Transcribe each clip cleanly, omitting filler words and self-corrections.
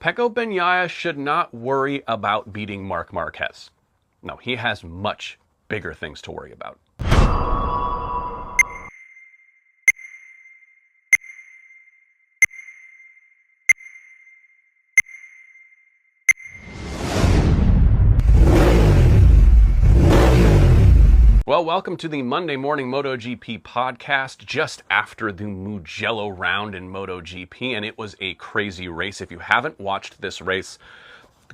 Pecco Bagnaia should not worry about beating Marc Marquez. No, he has much bigger things to worry about. Well, welcome to the Monday Morning MotoGP podcast just after the Mugello round in MotoGP, and it was a crazy race. If you haven't watched this race,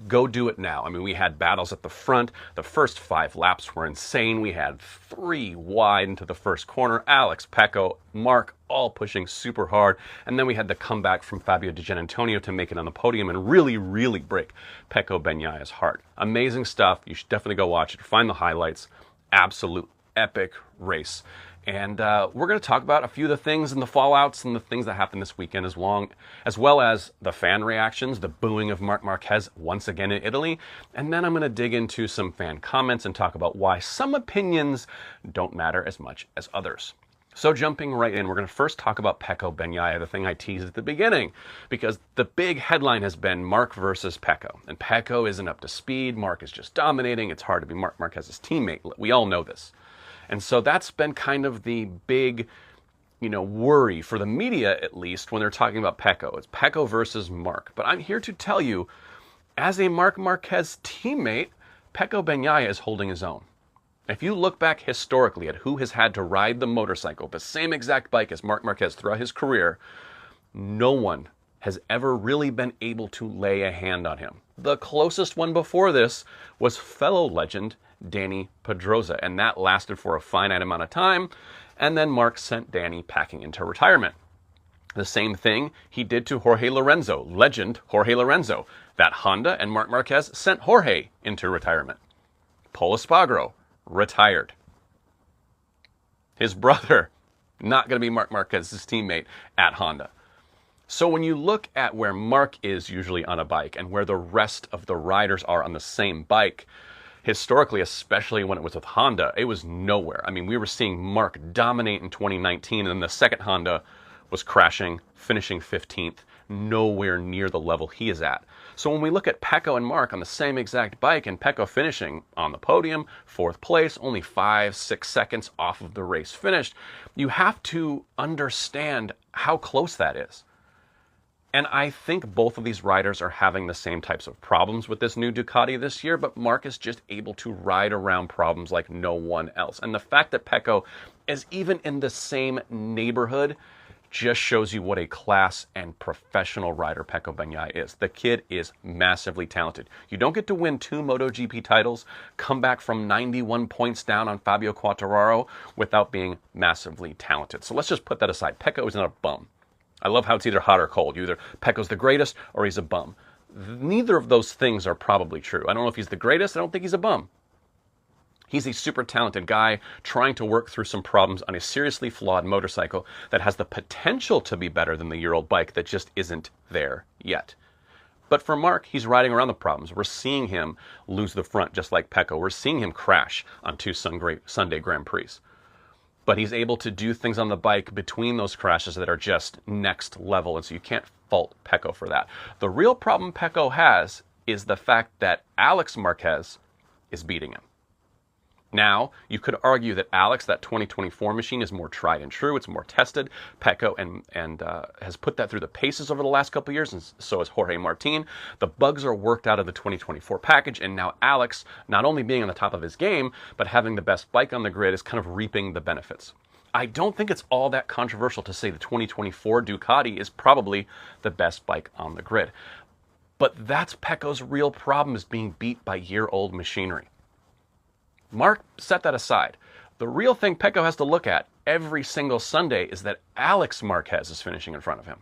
go do it now. I mean, we had battles at the front. The first 5 laps were insane. We had 3 wide into the first corner. Alex, Pecco, Marc, all pushing super hard. And then we had the comeback from Fabio Di Giannantonio to make it on the podium and really break Pecco Bagnaia's heart. Amazing stuff. You should definitely go watch it. Find the highlights. Absolute epic race. And we're going to talk about a few of the things and the fallouts and the things that happened this weekend, as well as the fan reactions, the booing of Marc Marquez once again in Italy. And then I'm going to dig into some fan comments and talk about why some opinions don't matter as much as others. So jumping right in, we're going to first talk about Pecco Bagnaia, the thing I teased at the beginning, because the big headline has been Marc versus Pecco. And Pecco isn't up to speed. Marc is just dominating. It's hard to be Marc Marquez's teammate. We all know this. And so that's been kind of the big, worry for the media, at least, when they're talking about Pecco. It's Pecco versus Marc. But I'm here to tell you, as a Marc Marquez teammate, Pecco Bagnaia is holding his own. If you look back historically at who has had to ride the motorcycle, the same exact bike as Marc Marquez throughout his career, no one has ever really been able to lay a hand on him. The closest one before this was fellow legend Danny Pedrosa, and that lasted for a finite amount of time, and then Marc sent Danny packing into retirement. The same thing he did to Jorge Lorenzo, legend Jorge Lorenzo. That Honda and Marc Marquez sent Jorge into retirement. Pol Espargaro retired. His brother, not going to be Marc Marquez's teammate at Honda. So when you look at where Marc is usually on a bike and where the rest of the riders are on the same bike, historically, especially when it was with Honda, it was nowhere. I mean, we were seeing Marc dominate in 2019, and then the second Honda was crashing, finishing 15th, nowhere near the level he is at. So when we look at Pecco and Marc on the same exact bike, and Pecco finishing on the podium, 4th place, only 5-6 seconds off of the race finished, you have to understand how close that is. And I think both of these riders are having the same types of problems with this new Ducati this year, but Marc is just able to ride around problems like no one else. And the fact that Pecco is even in the same neighborhood just shows you what a class and professional rider Pecco Bagnaia is. The kid is massively talented. You don't get to win 2 MotoGP titles, come back from 91 points down on Fabio Quartararo without being massively talented. So let's just put that aside. Pecco is not a bum. I love how it's either hot or cold. Either Pecco's the greatest or he's a bum. Neither of those things are probably true. I don't know if he's the greatest. I don't think he's a bum. He's a super talented guy trying to work through some problems on a seriously flawed motorcycle that has the potential to be better than the year-old bike that just isn't there yet. But for Marc, he's riding around the problems. We're seeing him lose the front just like Pecco. We're seeing him crash on 2 Sunday Grand Prix. But he's able to do things on the bike between those crashes that are just next level, and so you can't fault Pecco for that. The real problem Pecco has is the fact that Alex Marquez is beating him. Now, you could argue that Alex, that 2024 machine, is more tried and true. It's more tested. Pecco and has put that through the paces over the last couple of years, and so has Jorge Martin. The bugs are worked out of the 2024 package, and now Alex, not only being on the top of his game, but having the best bike on the grid, is kind of reaping the benefits. I don't think it's all that controversial to say the 2024 Ducati is probably the best bike on the grid. But that's Pecco's real problem, is being beat by year-old machinery. Marc set that aside. The real thing Pecco has to look at every single Sunday is that Alex Marquez is finishing in front of him.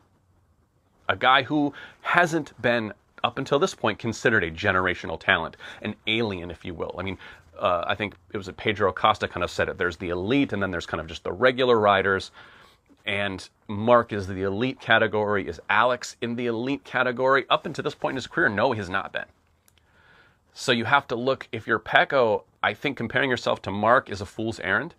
A guy who hasn't been, up until this point, considered a generational talent, an alien, if you will. I mean, I think it was Pedro Acosta kind of said it. There's the elite, and then there's kind of just the regular riders. And Marc is the elite category. Is Alex in the elite category? Up until this point in his career, no, he has not been. So you have to look, if you're Pecco, I think comparing yourself to Marc is a fool's errand.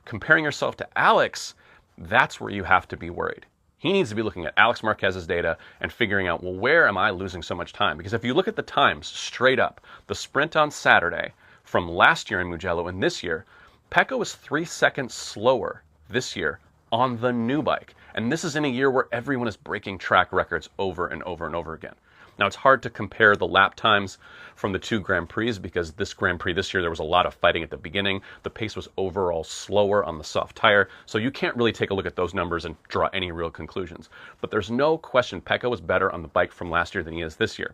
Comparing yourself to Alex, that's where you have to be worried. He needs to be looking at Alex Marquez's data and figuring out, well, where am I losing so much time? Because if you look at the times straight up, the sprint on Saturday from last year in Mugello and this year, Pecco is 3 seconds slower this year on the new bike. And this is in a year where everyone is breaking track records over and over and over again. Now, it's hard to compare the lap times from the 2 Grand Prix because this Grand Prix this year, there was a lot of fighting at the beginning. The pace was overall slower on the soft tire, so you can't really take a look at those numbers and draw any real conclusions. But there's no question Pecco was better on the bike from last year than he is this year.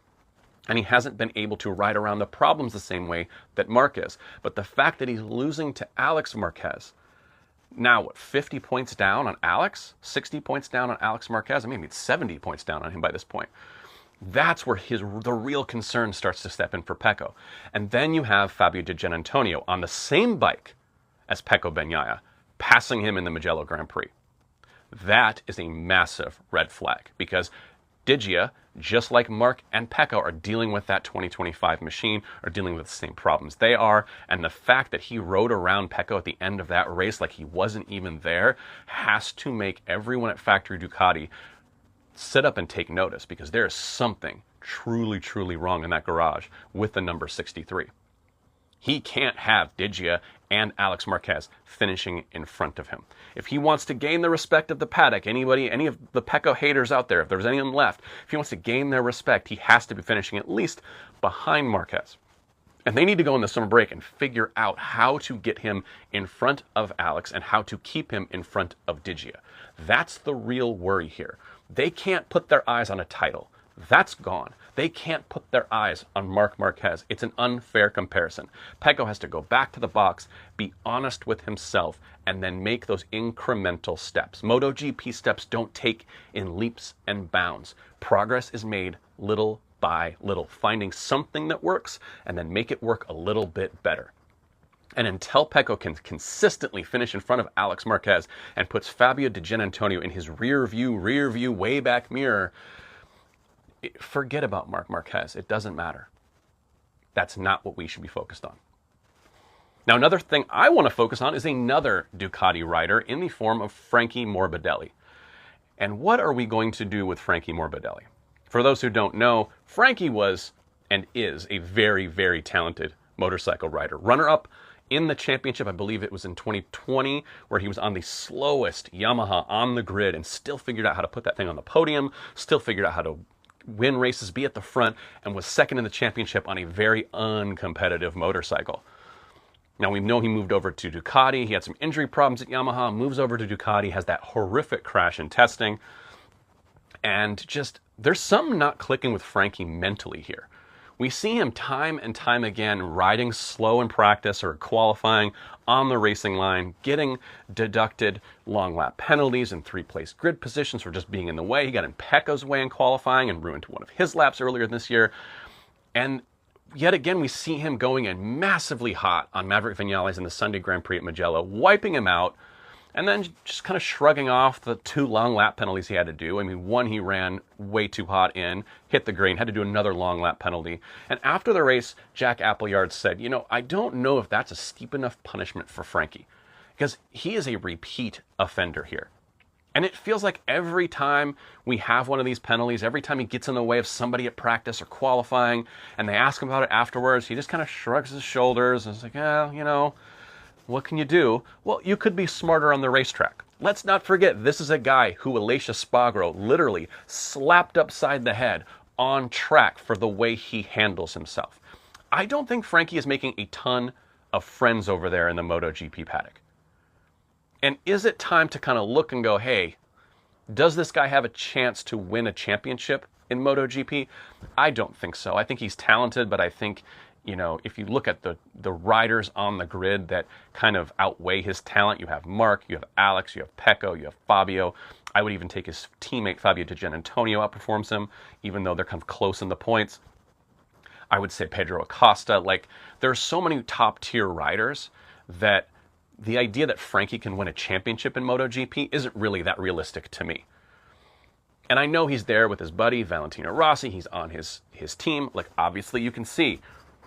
And he hasn't been able to ride around the problems the same way that Marc is. But the fact that he's losing to Alex Marquez, now, what, 50 points down on Alex? 60 points down on Alex Marquez? I mean, it's 70 points down on him by this point. That's where the real concern starts to step in for Pecco. And then you have Fabio Di Giannantonio on the same bike as Pecco Bagnaia, passing him in the Mugello Grand Prix. That is a massive red flag because Digia, just like Marc and Pecco, are dealing with that 2025 machine, are dealing with the same problems they are, and the fact that he rode around Pecco at the end of that race like he wasn't even there has to make everyone at Factory Ducati sit up and take notice, because there is something truly, truly wrong in that garage with the number 63. He can't have Digia and Alex Marquez finishing in front of him. If he wants to gain the respect of the paddock, any of the Pecco haters out there, if there's anyone left, if he wants to gain their respect, he has to be finishing at least behind Marquez. And they need to go in the summer break and figure out how to get him in front of Alex and how to keep him in front of Digia. That's the real worry here. They can't put their eyes on a title. That's gone. They can't put their eyes on Marc Marquez. It's an unfair comparison. Pecco has to go back to the box, be honest with himself, and then make those incremental steps. MotoGP steps don't take in leaps and bounds. Progress is made little by little, finding something that works and then make it work a little bit better. And until Pecco can consistently finish in front of Alex Marquez and puts Fabio Di Giannantonio in his rear view, way back mirror, forget about Marc Marquez. It doesn't matter. That's not what we should be focused on. Now, another thing I want to focus on is another Ducati rider in the form of Frankie Morbidelli. And what are we going to do with Frankie Morbidelli? For those who don't know, Frankie was and is a very, very talented motorcycle rider. Runner-up in the championship, I believe it was in 2020, where he was on the slowest Yamaha on the grid and still figured out how to put that thing on the podium, still figured out how to win races, be at the front, and was second in the championship on a very uncompetitive motorcycle. Now, we know he moved over to Ducati. He had some injury problems at Yamaha, moves over to Ducati, has that horrific crash in testing. And just, there's something not clicking with Frankie mentally here. We see him time and time again riding slow in practice or qualifying on the racing line, getting deducted long lap penalties and 3-place grid positions for just being in the way. He got in Pecco's way in qualifying and ruined one of his laps earlier this year. And yet again, we see him going in massively hot on Maverick Vinales in the Sunday Grand Prix at Mugello, wiping him out, and then just kind of shrugging off the 2 long lap penalties he had to do. I mean, one he ran way too hot in, hit the green, had to do another long lap penalty. And after the race, Jack Appleyard said, I don't know if that's a steep enough punishment for Frankie, because he is a repeat offender here. And it feels like every time we have one of these penalties, every time he gets in the way of somebody at practice or qualifying, and they ask him about it afterwards, he just kind of shrugs his shoulders and is like, what can you do? Well, you could be smarter on the racetrack. Let's not forget, this is a guy who Aleix Espargaro literally slapped upside the head on track for the way he handles himself. I don't think Frankie is making a ton of friends over there in the MotoGP paddock. And is it time to kind of look and go, hey, does this guy have a chance to win a championship in MotoGP? I don't think so. I think he's talented, but I think if you look at the riders on the grid that kind of outweigh his talent, you have Marc, you have Alex, you have Pecco, you have Fabio. I would even take his teammate Fabio Di Giannantonio outperforms him, even though they're kind of close in the points. I would say Pedro Acosta. There's so many top-tier riders that the idea that Frankie can win a championship in MotoGP isn't really that realistic to me. And I know he's there with his buddy, Valentino Rossi. He's on his team. Obviously, you can see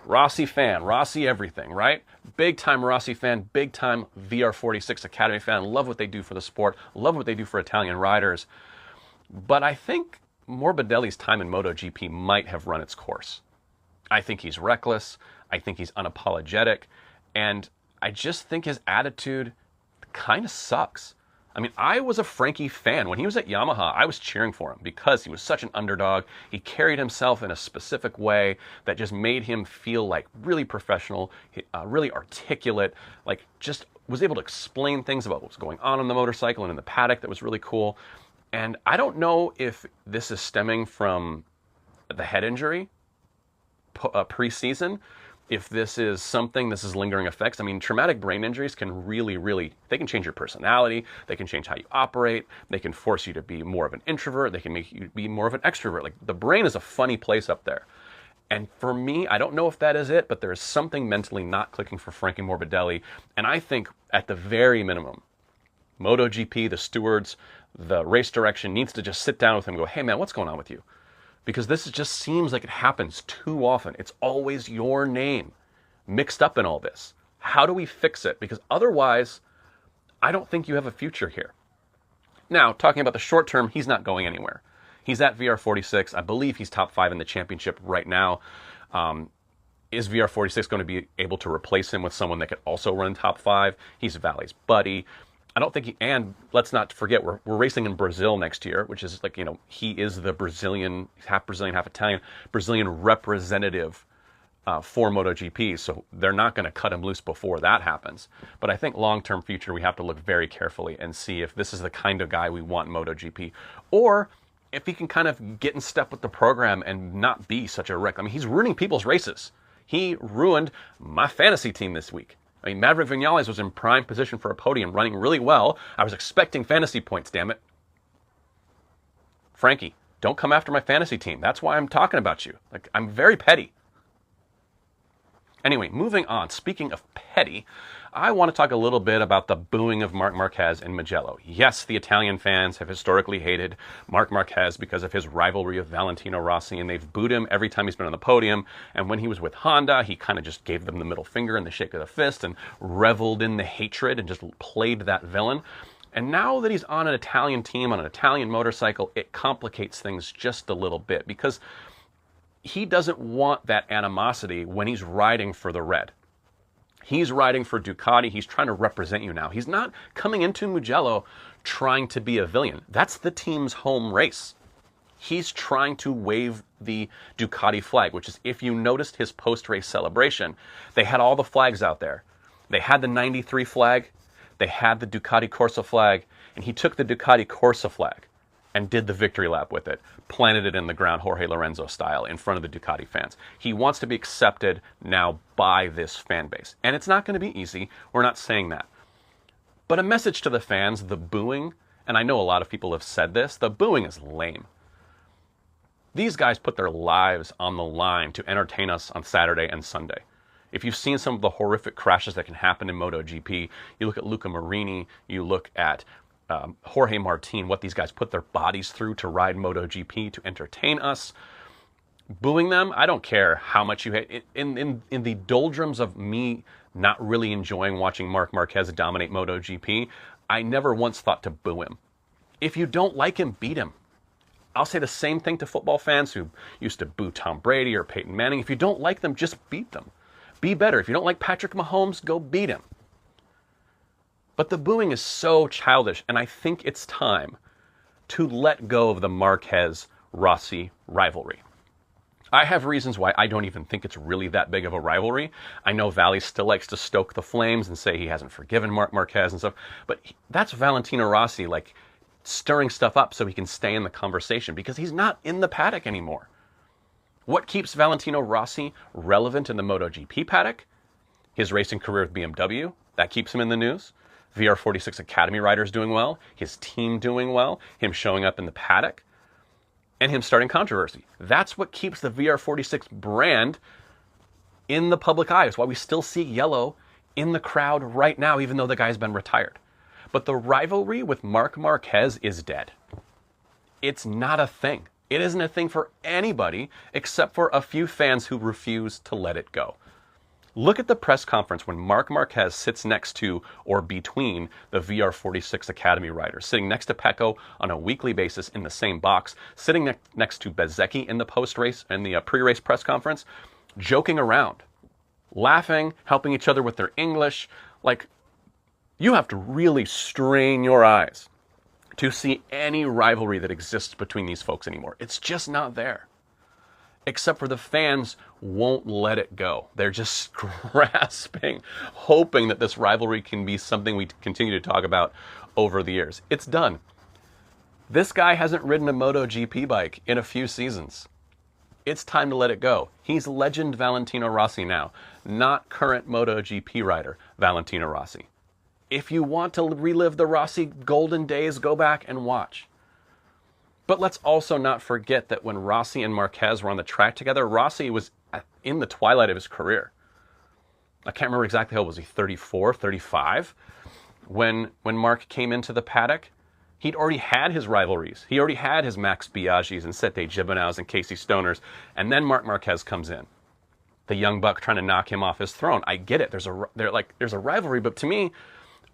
Rossi fan, Rossi everything, right? Big time Rossi fan, big time VR46 Academy fan. Love what they do for the sport. Love what they do for Italian riders. But I think Morbidelli's time in MotoGP might have run its course. I think he's reckless. I think he's unapologetic. And I just think his attitude kind of sucks. I mean, I was a Frankie fan. When he was at Yamaha, I was cheering for him because he was such an underdog. He carried himself in a specific way that just made him feel like really professional, really articulate, like just was able to explain things about what was going on the motorcycle and in the paddock that was really cool. And I don't know if this is stemming from the head injury pre-season, if this is lingering effects. I mean, traumatic brain injuries can really, they can change your personality, they can change how you operate, they can force you to be more of an introvert, they can make you be more of an extrovert. Like, the brain is a funny place up there. And for me, I don't know if that is it, but there is something mentally not clicking for Frankie Morbidelli. And I think, at the very minimum, MotoGP, the stewards, the race direction needs to just sit down with him and go, hey man, what's going on with you? Because this just seems like it happens too often. It's always your name mixed up in all this. How do we fix it? Because otherwise, I don't think you have a future here. Now, talking about the short term, he's not going anywhere. He's at VR46. I believe he's top 5 in the championship right now. Is VR46 going to be able to replace him with someone that could also run top 5? He's Valley's buddy. I don't think and let's not forget, we're racing in Brazil next year, which is like, he is the Brazilian, half Italian, Brazilian representative for MotoGP. So they're not going to cut him loose before that happens. But I think long-term future, we have to look very carefully and see if this is the kind of guy we want in MotoGP, or if he can kind of get in step with the program and not be such a wreck. I mean, he's ruining people's races. He ruined my fantasy team this week. I mean, Maverick Vinales was in prime position for a podium, running really well. I was expecting fantasy points, damn it. Frankie, don't come after my fantasy team. That's why I'm talking about you. Like, I'm very petty. Anyway, moving on. Speaking of petty, I want to talk a little bit about the booing of Marc Marquez in Mugello. Yes, the Italian fans have historically hated Marc Marquez because of his rivalry with Valentino Rossi, and they've booed him every time he's been on the podium. And when he was with Honda, he kind of just gave them the middle finger and the shake of the fist and reveled in the hatred and just played that villain. And now that he's on an Italian team, on an Italian motorcycle, it complicates things just a little bit, because he doesn't want that animosity when he's riding for the red. He's riding for Ducati. He's trying to represent you now. He's not coming into Mugello trying to be a villain. That's the team's home race. He's trying to wave the Ducati flag, which is, if you noticed his post-race celebration, they had all the flags out there. They had the 93 flag, they had the Ducati Corsa flag, and he took the Ducati Corsa flag and did the victory lap with it, planted it in the ground Jorge Lorenzo style in front of the Ducati fans. He wants to be accepted now by this fan base. And it's not going to be easy. We're not saying that. But a message to the fans, the booing, and I know a lot of people have said this, the booing is lame. These guys put their lives on the line to entertain us on Saturday and Sunday. If you've seen some of the horrific crashes that can happen in MotoGP, you look at Luca Marini, you look at Jorge Martin, what these guys put their bodies through to ride MotoGP to entertain us. Booing them, I don't care how much you hate. In the doldrums of me not really enjoying watching Marc Marquez dominate MotoGP, I never once thought to boo him. If you don't like him, beat him. I'll say the same thing to football fans who used to boo Tom Brady or Peyton Manning. If you don't like them, just beat them. Be better. If you don't like Patrick Mahomes, go beat him. But the booing is so childish, and I think it's time to let go of the Marquez-Rossi rivalry. I have reasons why I don't even think it's really that big of a rivalry. I know Valley still likes to stoke the flames and say he hasn't forgiven Marc Marquez and stuff, but that's Valentino Rossi, like, stirring stuff up so he can stay in the conversation, because he's not in the paddock anymore. What keeps Valentino Rossi relevant in the MotoGP paddock? His racing career with BMW, that keeps him in the news. VR46 Academy riders doing well, his team doing well, him showing up in the paddock, and him starting controversy. That's what keeps the VR46 brand in the public eye. It's why we still see yellow in the crowd right now, even though the guy's been retired. But the rivalry with Marc Marquez is dead. It's not a thing. It isn't a thing for anybody except for a few fans who refuse to let it go. Look at the press conference when Marc Marquez sits next to or between the VR46 Academy riders, sitting next to Pecco on a weekly basis in the same box, sitting next to Bezzecchi in the post-race and the pre-race press conference, joking around, laughing, helping each other with their English. Like, you have to really strain your eyes to see any rivalry that exists between these folks anymore. It's just not there. Except for the fans won't let it go. They're just grasping, hoping that this rivalry can be something we continue to talk about over the years. It's done. This guy hasn't ridden a MotoGP bike in a few seasons. It's time to let it go. He's legend Valentino Rossi now, not current MotoGP rider Valentino Rossi. If you want to relive the Rossi golden days, go back and watch. But let's also not forget that when Rossi and Marquez were on the track together, Rossi was in the twilight of his career. I can't remember exactly how old was he, 34, 35? When Marc came into the paddock, he'd already had his rivalries. He already had his Max Biaggis and Sete Gibanaus and Casey Stoners. And then Marc Marquez comes in. The young buck trying to knock him off his throne. I get it. There's a rivalry, but to me,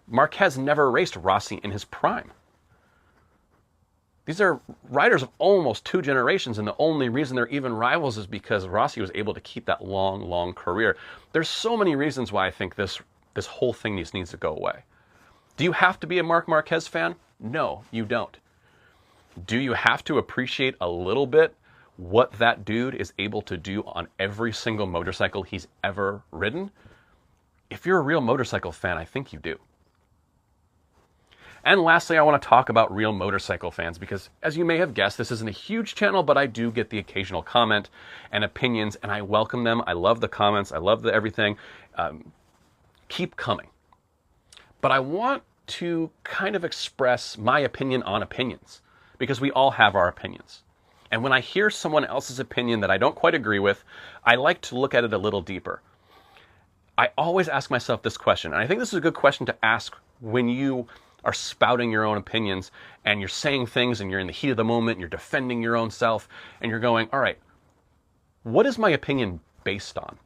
Marquez never raced Rossi in his prime. These are riders of almost 2 generations, and the only reason they're even rivals is because Rossi was able to keep that long, long career. There's so many reasons why I think this whole thing needs to go away. Do you have to be a Marc Marquez fan? No, you don't. Do you have to appreciate a little bit what that dude is able to do on every single motorcycle he's ever ridden? If you're a real motorcycle fan, I think you do. And lastly, I want to talk about real motorcycle fans because, as you may have guessed, this isn't a huge channel, but I do get the occasional comment and opinions, and I welcome them. I love the comments. I love everything. Keep coming. But I want to kind of express my opinion on opinions because we all have our opinions. And when I hear someone else's opinion that I don't quite agree with, I like to look at it a little deeper. I always ask myself this question, and I think this is a good question to ask when you are spouting your own opinions and you're saying things and you're in the heat of the moment, and you're defending your own self, and you're going, all right, what is my opinion based on?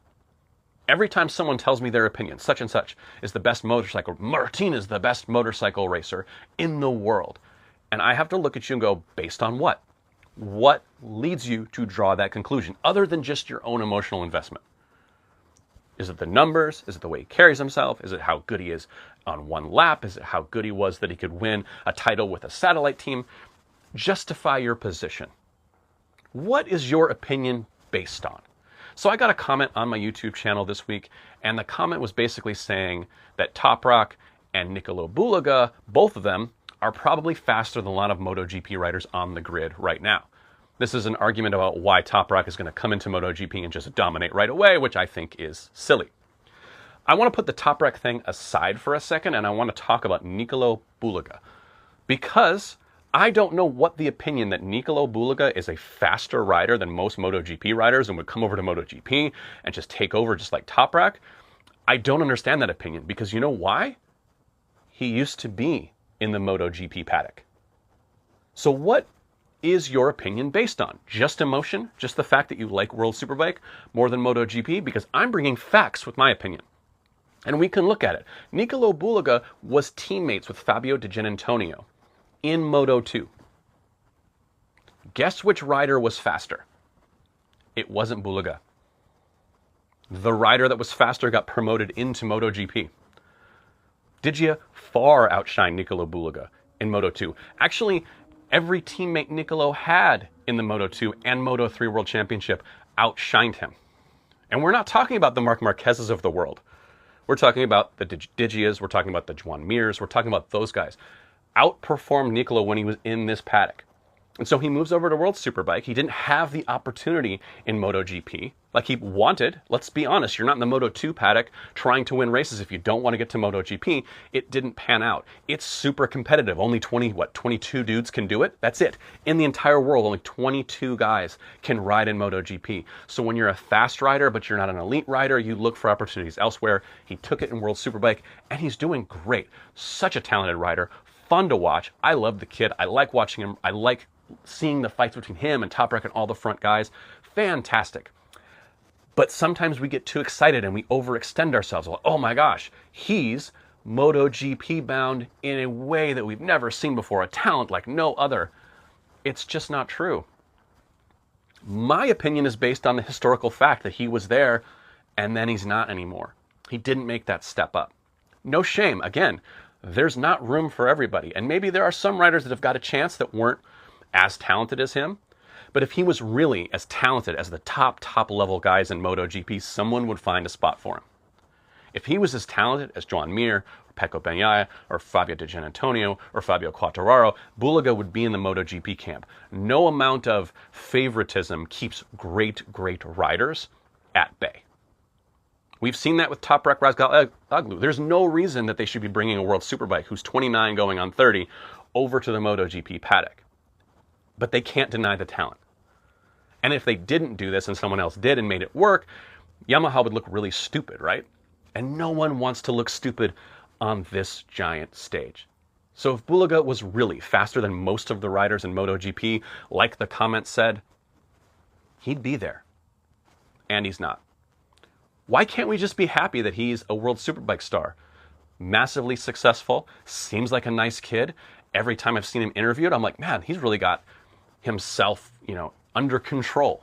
Every time someone tells me their opinion, such and such is the best motorcycle, Martin is the best motorcycle racer in the world. And I have to look at you and go, based on what? What leads you to draw that conclusion, other than just your own emotional investment? Is it the numbers? Is it the way he carries himself? Is it how good he is on one lap? Is it how good he was that he could win a title with a satellite team? Justify your position. What is your opinion based on? So I got a comment on my YouTube channel this week, and the comment was basically saying that Toprak and Nicolo Bulaga, both of them, are probably faster than a lot of MotoGP riders on the grid right now. This is an argument about why Toprak is going to come into MotoGP and just dominate right away, which I think is silly. I want to put the Toprak thing aside for a second, and I want to talk about Nicolo Bulaga. Because I don't know what the opinion that Nicolo Bulaga is a faster rider than most MotoGP riders and would come over to MotoGP and just take over just like Toprak. I don't understand that opinion, because you know why? He used to be in the MotoGP paddock. So what is your opinion based on? Just emotion? Just the fact that you like World Superbike more than MotoGP? Because I'm bringing facts with my opinion. And we can look at it. Nicolo Bulaga was teammates with Fabio Di Giannantonio in Moto2. Guess which rider was faster? It wasn't Bulaga. The rider that was faster got promoted into MotoGP. Diggia far outshined Nicolo Bulaga in Moto2. Actually, every teammate Nicolo had in the Moto2 and Moto3 World Championship outshined him. And we're not talking about the Marc Marquezes of the world. We're talking about the Diggias, we're talking about the Joan Mirs, we're talking about those guys. Outperformed Nicolo when he was in this paddock. And so he moves over to World Superbike. He didn't have the opportunity in MotoGP like he wanted. Let's be honest, you're not in the Moto2 paddock trying to win races if you don't want to get to MotoGP. It didn't pan out. It's super competitive. Only 22 dudes can do it? That's it. In the entire world, only 22 guys can ride in MotoGP. So when you're a fast rider, but you're not an elite rider, you look for opportunities elsewhere. He took it in World Superbike, and he's doing great. Such a talented rider. Fun to watch. I love the kid. I like watching him. I like seeing the fights between him and Toprak and all the front guys. Fantastic. But sometimes we get too excited and we overextend ourselves. Like, oh my gosh, he's MotoGP bound in a way that we've never seen before, a talent like no other. It's just not true. My opinion is based on the historical fact that he was there and then he's not anymore. He didn't make that step up. No shame. Again, there's not room for everybody. And maybe there are some riders that have got a chance that weren't as talented as him. But if he was really as talented as the top level guys in MotoGP, someone would find a spot for him. If he was as talented as Joan Mir, or Pecco Bagnaia, or Fabio Di Giannantonio, or Fabio Quartararo, Bulega would be in the MotoGP camp. No amount of favoritism keeps great riders at bay. We've seen that with Toprak Razgatlioglu. There's no reason that they should be bringing a World Superbike who's 29 going on 30 over to the MotoGP paddock. But they can't deny the talent. And if they didn't do this and someone else did and made it work, Yamaha would look really stupid, right? And no one wants to look stupid on this giant stage. So if Bulega was really faster than most of the riders in MotoGP, like the comment said, he'd be there. And he's not. Why can't we just be happy that he's a World Superbike star? Massively successful, seems like a nice kid. Every time I've seen him interviewed, I'm like, man, he's really got himself, under control.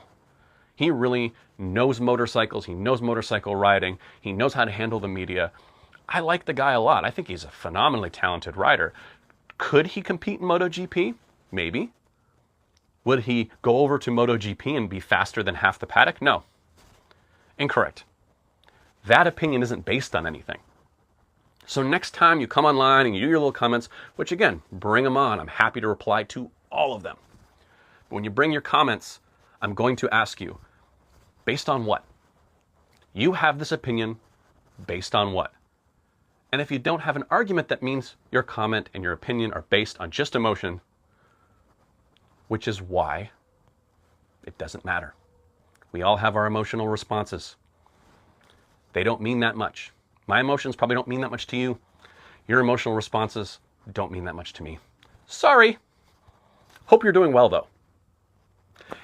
He really knows motorcycles. He knows motorcycle riding. He knows how to handle the media. I like the guy a lot. I think he's a phenomenally talented rider. Could he compete in MotoGP? Maybe. Would he go over to MotoGP and be faster than half the paddock? No. Incorrect. That opinion isn't based on anything. So next time you come online and you do your little comments, which again, bring them on. I'm happy to reply to all of them. But when you bring your comments, I'm going to ask you, based on what? You have this opinion based on what? And if you don't have an argument, that means your comment and your opinion are based on just emotion, which is why it doesn't matter. We all have our emotional responses. They don't mean that much. My emotions probably don't mean that much to you. Your emotional responses don't mean that much to me. Sorry. Hope you're doing well, though.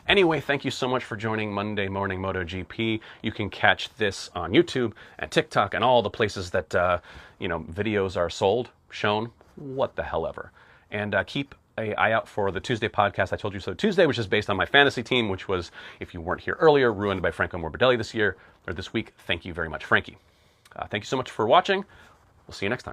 Anyway, thank you so much for joining Monday Morning MotoGP. You can catch this on YouTube and TikTok and all the places that, videos are sold, shown, what the hell ever. And keep an eye out for the Tuesday podcast, I Told You So Tuesday, which is based on my fantasy team, which was, if you weren't here earlier, ruined by Franco Morbidelli this week. Thank you very much, Frankie. Thank you so much for watching. We'll see you next time.